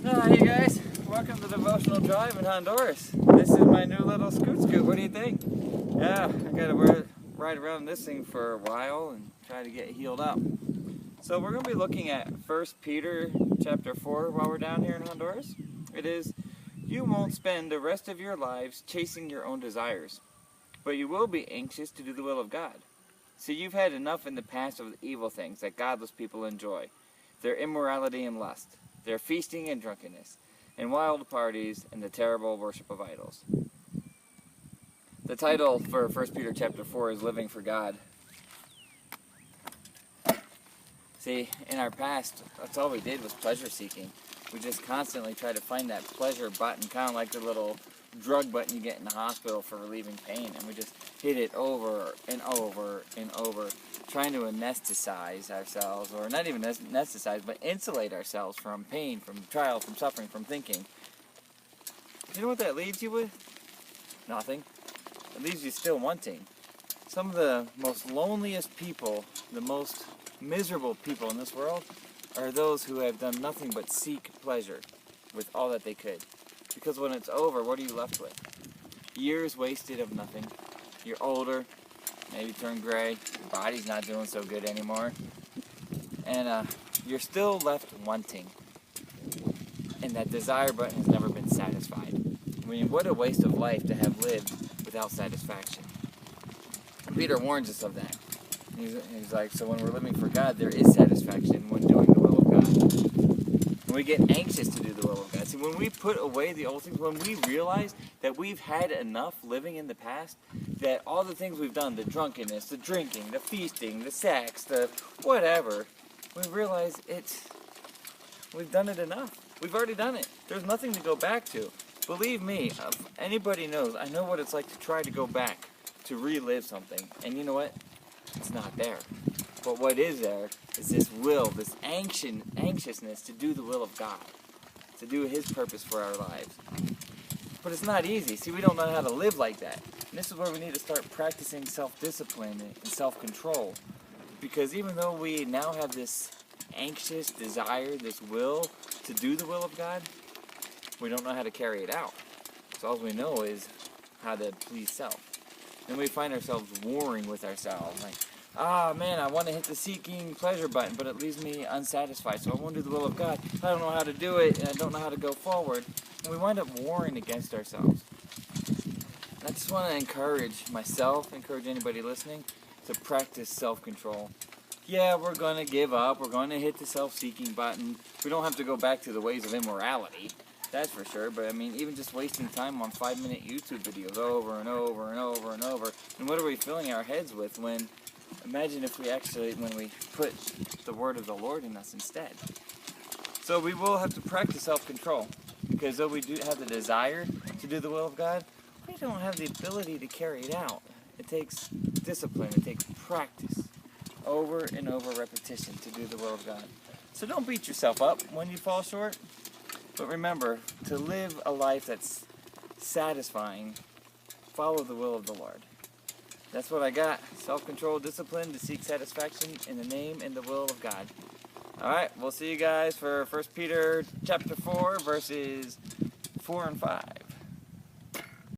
Hey guys, welcome to Devotional Drive in Honduras. This is my new little scoot. What do you think? Yeah, I gotta ride around this thing for a while and try to get healed up. So we're going to be looking at 1 Peter chapter 4 while we're down here in Honduras. It is, you won't spend the rest of your lives chasing your own desires, but you will be anxious to do the will of God. See, you've had enough in the past of the evil things that godless people enjoy. Their immorality and lust, their feasting and drunkenness, and wild parties, and the terrible worship of idols. The title for 1 Peter chapter 4 is Living for God. See, in our past, that's all we did was pleasure seeking. We just constantly tried to find that pleasure button, kind of like the little drug button you get in the hospital for relieving pain, and we just hit it over and over and over, trying to anesthetize ourselves, or not even anesthetize, but insulate ourselves from pain, from trial, from suffering, from thinking. You know what that leaves you with? Nothing. It leaves you still wanting. Some of the most loneliest people, the most miserable people in this world, are those who have done nothing but seek pleasure with all that they could. Because when it's over, what are you left with? Years wasted of nothing. You're older, maybe turned gray, your body's not doing so good anymore, and you're still left wanting. And that desire button has never been satisfied. I mean, what a waste of life to have lived without satisfaction. And Peter warns us of that. He's like, so when we're living for God, there is satisfaction when doing the will of God. When we get anxious to do the will of God. See, when we put away the old things, when we realize that we've had enough living in the past, that all the things we've done, the drunkenness, the drinking, the feasting, the sex, the whatever, we realize we've done it enough. We've already done it. There's nothing to go back to. Believe me, if anybody knows, I know what it's like to try to go back, to relive something. And you know what? It's not there. But what is there is this will, this anxiousness to do the will of God, to do His purpose for our lives. But it's not easy. See, we don't know how to live like that. And this is where we need to start practicing self-discipline and self-control. Because even though we now have this anxious desire, this will to do the will of God, we don't know how to carry it out. So all we know is how to please self. Then we find ourselves warring with ourselves. Like, man, I want to hit the seeking pleasure button, but it leaves me unsatisfied. So I want to do the will of God. I don't know how to do it, and I don't know how to go forward. And we wind up warring against ourselves. And I just want to encourage myself, encourage anybody listening, to practice self-control. Yeah, we're going to give up. We're going to hit the self-seeking button. We don't have to go back to the ways of immorality. That's for sure, but I mean, even just wasting time on 5-minute YouTube videos over and over and over and over. And what are we filling our heads with when, imagine if when we put the word of the Lord in us instead. So we will have to practice self-control, because though we do have the desire to do the will of God, we don't have the ability to carry it out. It takes discipline, it takes practice, over and over repetition to do the will of God. So don't beat yourself up when you fall short. But remember, to live a life that's satisfying, follow the will of the Lord. That's what I got. Self-control, discipline to seek satisfaction in the name and the will of God. Alright, we'll see you guys for 1 Peter chapter 4, verses 4 and 5.